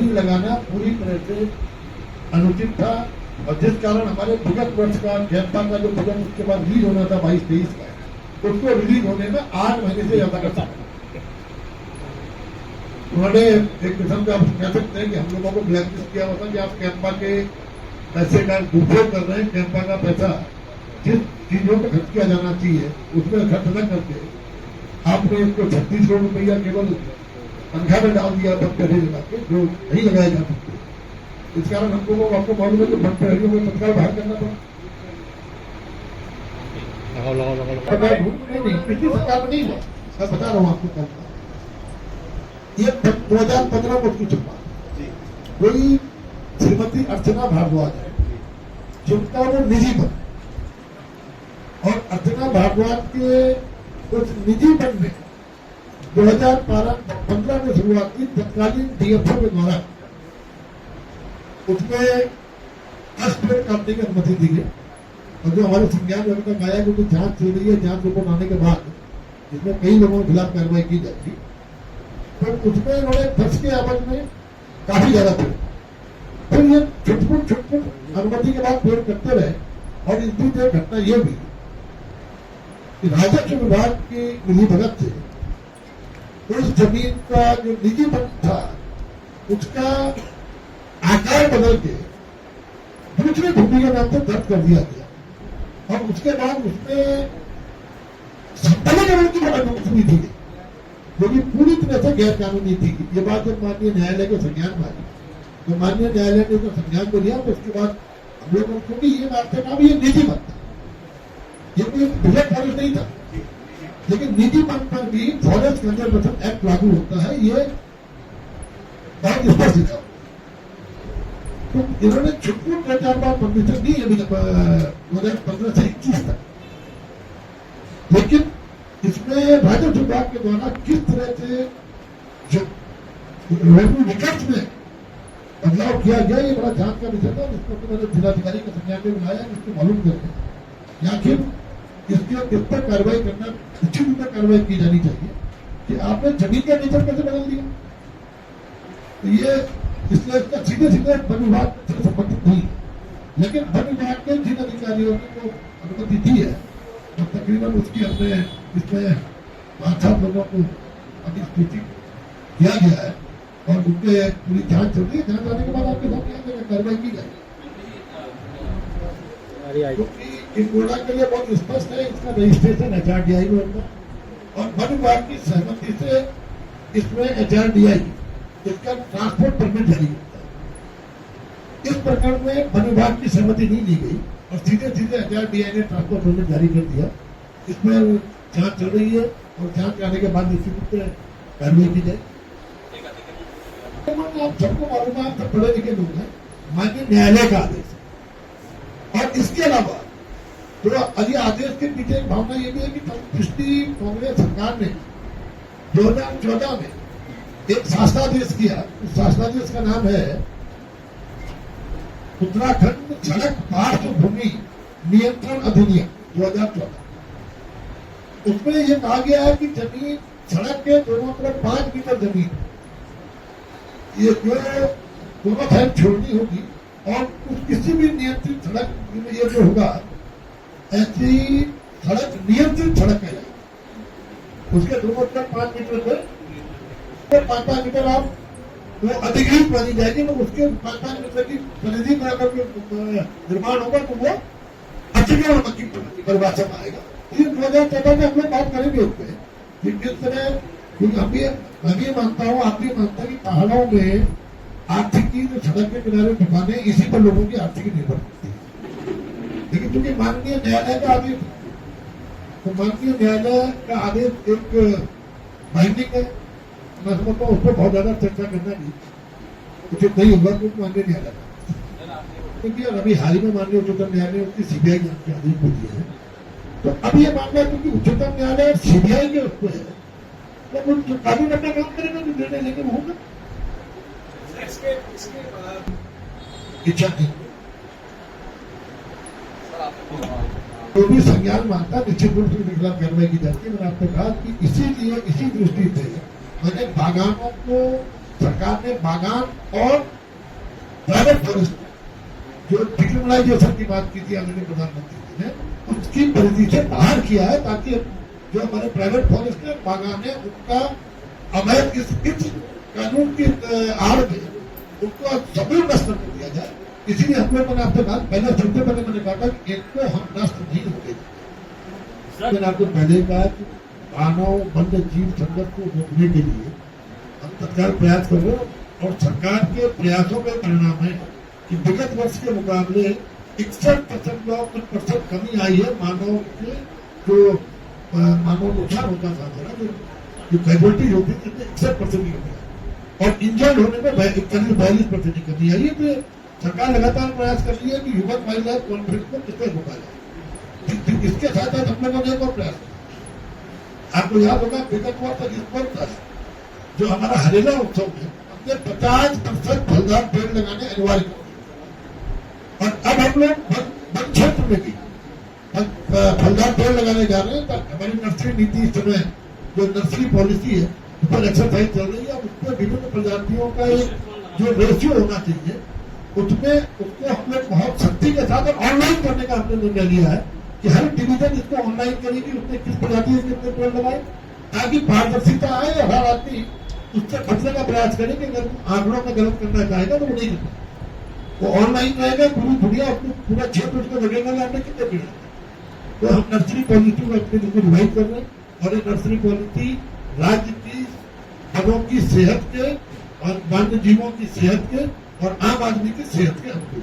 Hoarding लगाना पूरी तरह से अनुचित था, और जिस कारण हमारे बजट वर्ष का कैंपा का जो बजट उसके बाद रिलीज होना था 22-23 का, उसको रिलीज होने में 8 महीने से ज्यादा का उन्होंने एक किस्म का कह सकते हैं कि हम लोगों को ब्लैकलिस्ट किया हुआ था कि आप कैंपा के पैसे का दुरुपयोग कर रहे हैं। कैंपा का पैसा जिस चीजों पर खर्च किया जाना चाहिए उसमें खर्च न करके आपने इसको 36 करोड़ रुपया केवल तनख्वाह में डाल दिया, बंद कर लगा के, जो नहीं लगाया जा सकते। इस कारण हमको आपको मालूम है कि बंद प्रहरियों में तत्काल बाहर करना पड़ा। पिछली सरकार में नहीं हुआ, मैं बता रहा हूँ आपको कल ये 2015 में उसकी चुपा कोई श्रीमती अर्चना भारद्वाज है जिनका वो निजी बन, और अर्चना भारद्वाज के उस निजी बन में 2015 में शुरुआत की तत्कालीन डीएफओ के द्वारा उसमें 10 पेड़ काटने की अनुमति दी गई, और जो हमारे संज्ञान में तक आया क्योंकि जांच चल रही है, जांच रिपोर्ट आने के बाद इसमें कई लोगों के खिलाफ कार्रवाई की जाएगी, तो उसमें उन्होंने 10 के आवाज में काफी ज्यादा पेड़, फिर ये छुटपुट अनुमति के बाद पेड़ करते रहे। और इस बीच एक घटना यह भी कि राजस्व विभाग की मिली भगत से उस जमीन का जो निजी वन था उसका आकार बदल के दूसरी भूमि के नाम पर दर्ज कर दिया गया, और उसके बाद उसमें संपत्तिकरण की अनुमति दी गई जो कि पूरी तरह से गैर कानूनी थी। ये बात जब माननीय न्यायालय के संज्ञान में आई तो माननीय न्यायालय ने तो संज्ञान को लिया, तो उसके बाद हम लोगों को क्योंकि ये बात करना भी ये निजी मत था, ये कोई बुलेट फॉरेस्ट नहीं था, लेकिन निजी मत पर भी फॉरेस्ट कंजर्वेशन एक्ट लागू होता है, ये बहुत स्पष्ट लिखा। तो इन्होंने छुटपुट 4 बार परमिशन दी अभी 2015 से 21 तक, लेकिन इसमें राजस्व विभाग के द्वारा किस तरह से जो रेवेन्यू रिकॉर्ड्स में बदलाव किया गया, ये बड़ा जांच का विषय था, जिसको तो मैंने जिलाधिकारी का संज्ञान में बुलाया, इसको मालूम करके आखिर इस पर कार्रवाई करना, निश्चित रूप में कार्रवाई की जानी चाहिए कि आपने जमीन का नेचर कैसे बदल दिया। तो ये इसलिए इसका सीधे सीधे वन विभाग से संबंधित नहीं, लेकिन वन विभाग के जिन अधिकारियों ने जो अनुमति दी है तो तकरीबन उसकी हमने इसमें 5-7 लोगों को अभी सूचित किया गया है, और उनके पूरी जांच चल रही है। जांच आने के बाद आपके सामने कार्रवाई की जाएगी, क्योंकि इस गोला के लिए बहुत स्पष्ट है, इसका रजिस्ट्रेशन HRDI में होगा, और वन विभाग की सहमति से इसमें HRDI इसका ट्रांसपोर्ट परमिट जारी करता है। इस प्रकरण में वन विभाग की सहमति नहीं ली गई और सीधे सीधे HRDI ने ट्रांसपोर्ट परमिट जारी कर दिया। इसमें जांच चल रही है, और जांच आने के बाद निश्चित रूप से कार्रवाई की जाए। आप सबको मालूम है, सब पढ़े लिखे लोग हैं, माननीय न्यायालय का आदेश है, और इसके अलावा तो अभी आदेश के पीछे एक भावना ये भी है कि पिछली कांग्रेस सरकार ने 2014 में एक शासनादेश किया। उस शासनादेश का नाम है उत्तराखंड सड़क पार्श्व भूमि नियंत्रण अधिनियम 2014। उसमें यह कहा गया है कि जमीन, सड़क के दोनों तरफ 5 मीटर जमीन ये जो दोनों साइड छोड़नी होगी, और किसी भी नियंत्रित सड़क ये जो होगा ऐसी सड़क नियंत्रित सड़क है, उसके दोनों तरफ 5 मीटर से 5-5 मीटर आप वो अधिकृत मानी जाएगी, तो उसके 5-5 मीटर की परिधि में अगर निर्माण होगा तो वो अतिक्रमण की परिभाषा में आएगा। ये 2014 में हम लोग बात करेंगे उस पर कि किस तरह, क्योंकि मैं भी मानता हूँ, आप भी मानता है कि पहाड़ों में आर्थिकी जो सड़क के किनारे दुकानें, इसी पर लोगों की आर्थिकी निर्भर करती है। लेकिन क्योंकि माननीय न्यायालय का आदेश, तो माननीय न्यायालय का आदेश एक बाइंडिंग है, मैं समझता हूँ उस पर बहुत ज्यादा चर्चा करना नहीं उचित नहीं होगा, क्योंकि माननीय न्यायालय, क्योंकि अभी हाल ही में माननीय उच्चतम न्यायालय ने उसकी CBI जांच के आदेश को दिए हैं। तो अब ये मामला क्योंकि उच्चतम न्यायालय CBI के उसको है, तो वो कानून अपना काम करेगा, जो निर्णय लेकर होगा। इच्छा नहीं जो भी संज्ञान मानता निश्चित रूप से खिलाफ कार्रवाई की जाती है। मैंने आपको कहा कि इसीलिए इसी दृष्टि से मैंने बागानों को सरकार ने बागान और प्राइवेट फॉरेस्ट जो डिक्रिमिनलाइजेशन की बात की थी आदरणीय प्रधानमंत्री जी ने, उसकी परिधि से बाहर किया है, ताकि जो हमारे प्राइवेट फॉरेस्ट है, बागान है, उनका अवैध इस कानून की आड़ में उनको सभी नष्ट कर दिया जाए। इसीलिए हम लोगों ने आपसे बात पहले सबसे पहले मैंने कहा कि इनको हम नष्ट नहीं होते। मैंने आपको पहले कहा कि मानव वन्य जीव संघर्ष को रोकने के लिए हम तत्काल प्रयास कर रहे हैं, और सरकार के प्रयासों का परिणाम है कि विगत वर्ष के मुकाबले 61% कमी आई है मानव के जो मानव नुकसान होता था, जो कैजुअलिटी होती थी 61% की कमी, और इंजर्ड होने में 42% की कमी आई है। तो सरकार लगातार प्रयास कर रही है कि ह्यूमन वाइल्ड लाइफ कॉन्फ्लिक्ट को किससे रोका जाए। इसके साथ साथ हम लोगों ने एक और प्रयास किया। आपको याद होगा विगत वर्ष तक इस वर्ष जो हमारा हरेला उत्सव है, हमने 50% फलदार पेड़ लगाने अनिवार्य कर दिए, और अब हम लोग वन क्षेत्र में भी फलदार पेड़ लगाने जा रहे हैं। हमारी नर्सरी नीति इस समय जो नर्सरी पॉलिसी है उस पर एक्सरसाइज चल रही है। उसमें विभिन्न प्रजातियों का एक जो रेशियो होना चाहिए, उसमें उसको हम लोग बहुत सख्ती के साथ ऑनलाइन करने का हमने निर्णय लिया है कि हर डिवीजन इसको ऑनलाइन करेगी, उसने किस प्रजाति के कितने पेड़ लगाए, ताकि पारदर्शिता आए और हर आदमी उससे बचने का प्रयास करे कि अगर आंकड़ों में गलत करना चाहेगा तो वो नहीं करता। वो ऑनलाइन रहेगा, पूरी दुनिया उसको पूरा क्षेत्र उसको लगेगा कि हमने कितने पेड़ लगाए। तो हम नर्सरी पॉलिसी को अपने बिल्कुल रिवाइज कर रहे हैं, और ये नर्सरी पॉलिसी राज्य की पौधों की सेहत के और वन्य जीवों की सेहत के और आम आदमी की सेहत के अनुकूल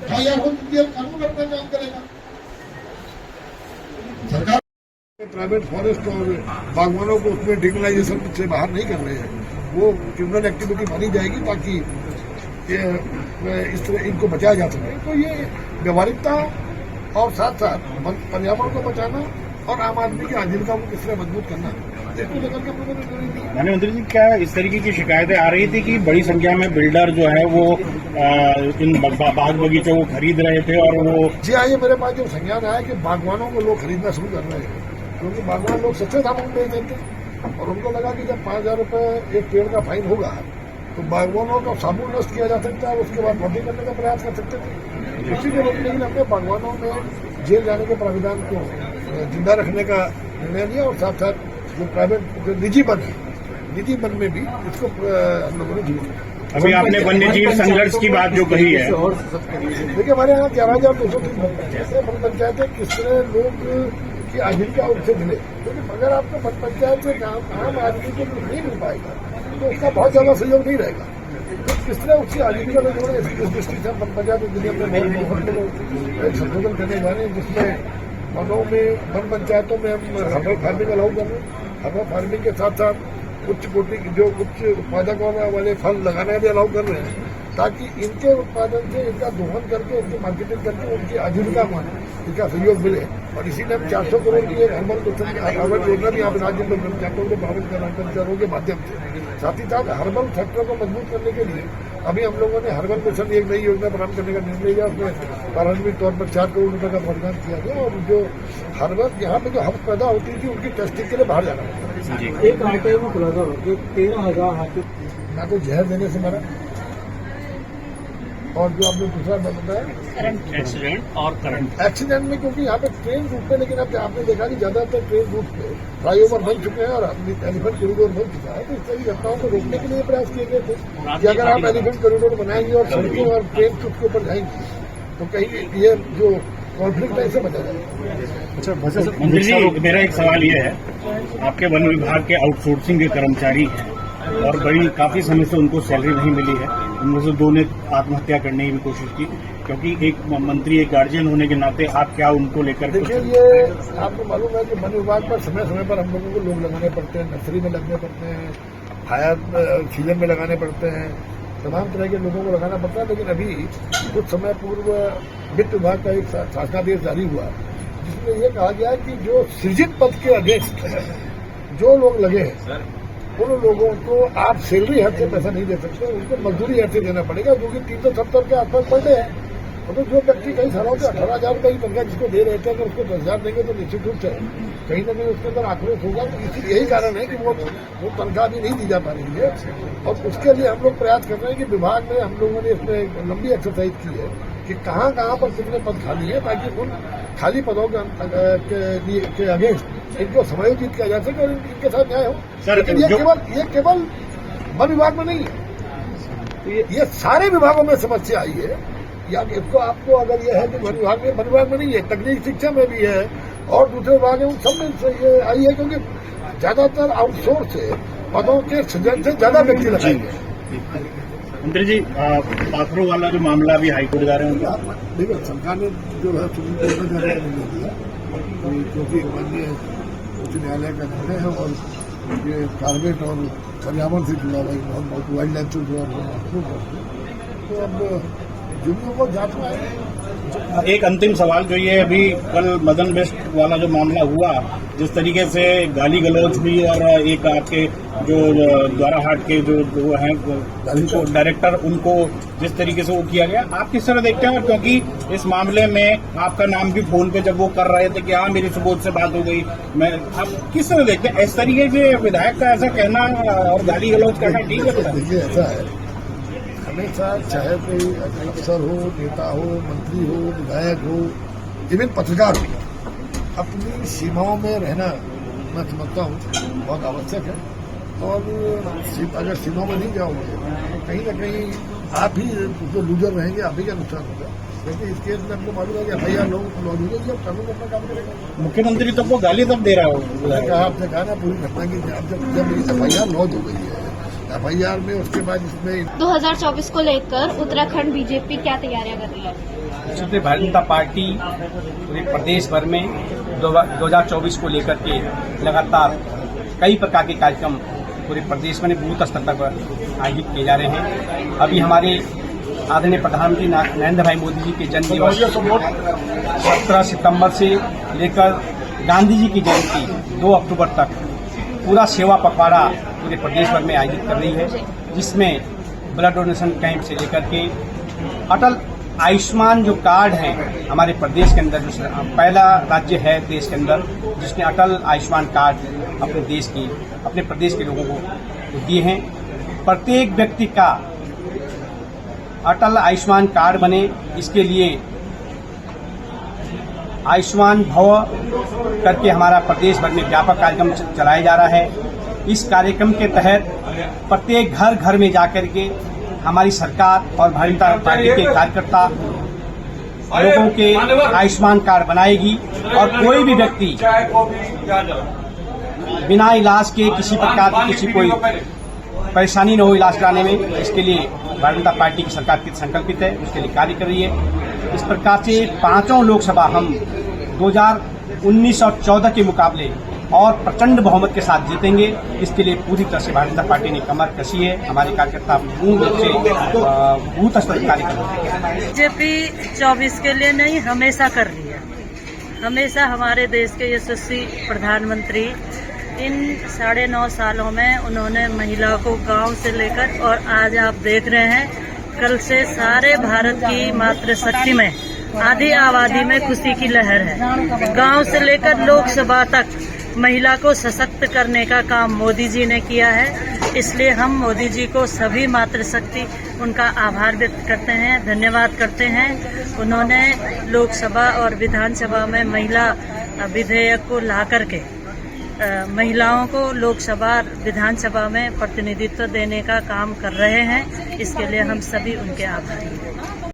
कानून अपना काम करेगा। सरकार प्राइवेट फॉरेस्ट और बागवानों को उसमें डिक्रिमिनलाइजेशन से बाहर नहीं कर रहे हैं, वो क्रिमिनल एक्टिविटी मानी जाएगी ताकि इस तरह इनको बचाया जा सके। तो ये व्यवहारिकता और साथ साथ पर्यावरण को बचाना और आम आदमी की आजीविका को किस तरह मजबूत करना, इसको लेकर के माननीय मंत्री जी, क्या इस तरीके की शिकायतें आ रही थी कि बड़ी संख्या में बिल्डर जो है वो इन बाग बगीचों को खरीद रहे थे, और वो जी हाँ, ये मेरे पास जो संज्ञान आया कि बागवानों को लोग खरीदना शुरू कर रहे हैं, क्योंकि बागवान लोग सच्चे दामों में बेच देते, और उनको लगा कि जब 5,000 रुपये एक पेड़ का फाइन होगा तो बागवानों का साबुन नष्ट किया जा सकता है, उसके बाद वोटिंग करने का प्रयास कर सकते थे। इसी को रोकने के लिए हमने बागवानों में जेल जाने के प्राविधान को जिंदा रखने का निर्णय लिया, और साथ साथ जो प्राइवेट जो निजी वन है, निजी वन में भी इसको हम लोगों ने जीवित। अभी आपने वन्य जीव संघर्ष की बात जो कही है, देखिए हमारे यहाँ 11,203 वन पंचायतें किस तरह लोग की आजीविका उनसे मिले, क्योंकि अगर आपको वन पंचायत से आम आदमी को नहीं मिल पाएगा तो उसका बहुत ज्यादा सहयोग नहीं रहेगा। तो किस तरह उसकी आजीविका में जोड़े, इस दृष्टि से वन पंचायत संशोधन करने जा रहे हैं, जिसमें वनों में वन पंचायतों में हम हर्बल फार्मिंग अलाउ कर रहे हैं। हर्बल फार्मिंग के साथ साथ उच्च कोटि जो उच्च उत्पादक वाले फल लगाना भी अलाउ कर रहे हैं, ताकि इनके उत्पादन से इनका दोहन करके इनकी मार्केटिंग करके उनकी आजीविका में इनका सहयोग मिले। और इसीलिए हम 400 करोड़ की एक हर्बल योजना भी यहाँ पर राज्य में पंचायतों को प्रभावित कर्मचारियों के माध्यम से, साथ ही साथ हर्बल सेक्टर को मजबूत करने के लिए अभी हम लोगों ने हर्बल मिशन एक नई योजना प्रारंभ करने का निर्णय लिया। उसमें प्रारंभिक तौर पर 4 करोड़ रुपये का प्रावधान किया गया, और जो हर्बल यहाँ पे जो हर्ब पैदा होती थी उनकी टेस्टिंग के लिए बाहर जाना पड़ता है। एक आटे में खुलासा हो कि 13,000 हाथी ना तो जहर देने से मरा, और जो आपने दूसरा बताया एक्सीडेंट में, क्योंकि यहाँ पे ट्रेन रूट पे, लेकिन अब आपने देखा कि ज्यादातर ट्रेन रूट पे फ्लाईओवर बन चुके हैं और एलिफेंट कॉरिडोर बन चुका है। तो इस तरह की घटनाओं को रोकने के लिए प्रयास किए गए थे कि अगर आप एलिफेंट कॉरिडोर बनाएंगे और सड़कों और ट्रेन उसके ऊपर जाएंगे तो कहीं ये जो कॉन्फ्लिक्ट है इसे बचा जाएगा। अच्छा मंत्री जी, मेरा एक सवाल ये है, आपके वन विभाग के आउटसोर्सिंग के कर्मचारी हैं और बड़ी काफी समय से उनको सैलरी नहीं मिली है, उनमें से 2 ने आत्महत्या करने की भी कोशिश की, क्योंकि एक मंत्री एक गार्जियन होने के नाते आप क्या उनको लेकर? देखिए, ये आपको मालूम है कि वन विभाग पर समय समय पर हम लोगों को लोग लगाने पड़ते हैं, नर्सरी में लगने पड़ते हैं, फायर सीजन में लगाने पड़ते हैं, तमाम तरह के लोगों को लगाना पड़ता है। लेकिन अभी कुछ समय पूर्व वित्त विभाग का एक शासनादेश जारी हुआ, जिसमें यह कहा गया कि जो सृजित पद के अगेंस्ट जो लोग लगे हैं उन लोगों को आप सैलरी हद से पैसा नहीं दे सकते, उनको मजदूरी हद से देना पड़ेगा, जो कि 370 के आसपास पर डे है। तो जो व्यक्ति कई सालों से 18,000 रुपये की तनख्वाह जिसको दे रहे थे, अगर उसको 10,000 देंगे तो निश्चित रूप से कहीं न कहीं उसके अंदर आक्रोश होगा। तो इसी यही कारण है कि वो तनख्वाह भी नहीं दी जा पा रही है। और उसके लिए हम लोग प्रयास कर रहे हैं कि विभाग में हम लोगों ने इसमें एक लंबी एक्सरसाइज की है कि कहाँ पर कितने पद खाली है, ताकि उन खाली पदों के अगेंस्ट इनको समायोजित किया जा सके और इनके साथ न्याय हो। लेकिन ये केवल वन विभाग में नहीं है, ये सारे विभागों में समस्या आई है। या इसको आपको अगर ये है कि वन विभाग में नहीं है, तकनीकी शिक्षा में भी है और दूसरे विभाग में उन सब में ये आई है, क्योंकि ज्यादातर आउटसोर्स से पदों के सृजन से ज्यादा व्यक्ति लगाएंगे। मंत्री जी, पाखरों वाला जो मामला भी हाईकोर्ट जा रहे हैं, देखिए सरकार ने जो है सुप्रीम कोर्ट में जाने नहीं दिया, क्योंकि माननीय उच्च न्यायालय का निर्णय है और ये कार्बेट और पर्यावरण से जुड़ा हुआ वाइल्ड लाइफ से जुड़ा हुआ। तो अब जुर्मों को जांच में आए। एक अंतिम सवाल जो ये अभी कल मदन बेस्ट वाला जो मामला हुआ, जिस तरीके से गाली गलौज हुई और एक आपके जो द्वाराहाट के जो वो हैं उनको डायरेक्टर, उनको जिस तरीके से वो किया गया, आप किस तरह देखते हैं? और क्योंकि इस मामले में आपका नाम भी फोन पे जब वो कर रहे थे कि हाँ मेरी सुबोध से बात हो गई, आप किस तरह देखते हैं इस तरीके से विधायक का ऐसा कहना और गाली गलौज करना ठीक है? देखिए ऐसा है, हमेशा चाहे कोई अफसर हो, नेता हो, मंत्री हो, विधायक हो, इवन पत्रकार हो, अपनी सीमाओं में रहना मैं समझता हूँ बहुत आवश्यक है। और अगर सीमाओं में नहीं जाओगे तो कहीं न कहीं आप ही जो लूजर रहेंगे, आप ही का नुकसान होगा। लेकिन इस केस में हमको मालूम है कि FIR लोग लॉ होगी, अब कानून अपना काम करेगा। मुख्यमंत्री तो वो गाली तब दे रहा हो, आपने कहा ना पूरी घटना की जब FIR लॉन्च हो गई है, FIR में उसके बाद इसमें 2024 को लेकर उत्तराखंड बीजेपी क्या तैयारियां कर रही है? भारतीय जनता पार्टी पूरे प्रदेश भर में 2024 को लेकर के लगातार कई प्रकार के कार्यक्रम पूरे प्रदेश में बूथ स्तर पर आयोजित किए जा रहे हैं। अभी हमारे आदरणीय प्रधानमंत्री नरेंद्र भाई मोदी जी के जन्म दिवस 17 सितंबर से लेकर गांधी जी की जयंती 2 अक्टूबर तक पूरा सेवा पखवाड़ा पूरे प्रदेश भर में आयोजित कर रही है, जिसमें ब्लड डोनेशन कैंप से लेकर के अटल आयुष्मान जो कार्ड है हमारे प्रदेश के अंदर, जो पहला राज्य है देश के अंदर जिसने अटल आयुष्मान कार्ड अपने प्रदेश के लोगों को दिए हैं। प्रत्येक व्यक्ति का अटल आयुष्मान कार्ड बने, इसके लिए आयुष्मान भव करके हमारा प्रदेश भर में व्यापक कार्यक्रम चलाया जा रहा है। इस कार्यक्रम के तहत प्रत्येक घर घर में जाकर के हमारी सरकार और भारतीय जनता पार्टी के कार्यकर्ता लोगों के आयुष्मान कार्ड बनाएगी और कोई भी व्यक्ति बिना इलाज के किसी प्रकार की किसी कोई परेशानी न हो इलाज कराने में, इसके लिए भारतीय जनता पार्टी की सरकार की संकल्पित है, उसके लिए कार्य कर रही है। इस प्रकार से 5 लोकसभा हम 2019 और 14 के मुकाबले और प्रचंड बहुमत के साथ जीतेंगे। इसके लिए पूरी तरह से भारतीय जनता पार्टी ने कमर कसी है। हमारे कार्यकर्ता पूर्ण रूप से बूथ स्तर पर कार्य कर रहे हैं। बीजेपी 24 के लिए नहीं, हमेशा कर रही है। हमेशा हमारे देश के यशस्वी प्रधानमंत्री इन 9.5 सालों में उन्होंने महिलाओं को गांव से लेकर, और आज आप देख रहे हैं कल से सारे भारत की मातृशक्ति में आधी आबादी में खुशी की लहर है। गांव से लेकर लोकसभा तक महिला को सशक्त करने का काम मोदी जी ने किया है। इसलिए हम मोदी जी को सभी मातृशक्ति उनका आभार व्यक्त करते हैं, धन्यवाद करते हैं। उन्होंने लोकसभा और विधानसभा में महिला विधेयक को ला करके महिलाओं को लोकसभा विधानसभा में प्रतिनिधित्व देने का काम कर रहे हैं। इसके लिए हम सभी उनके आभारी हैं।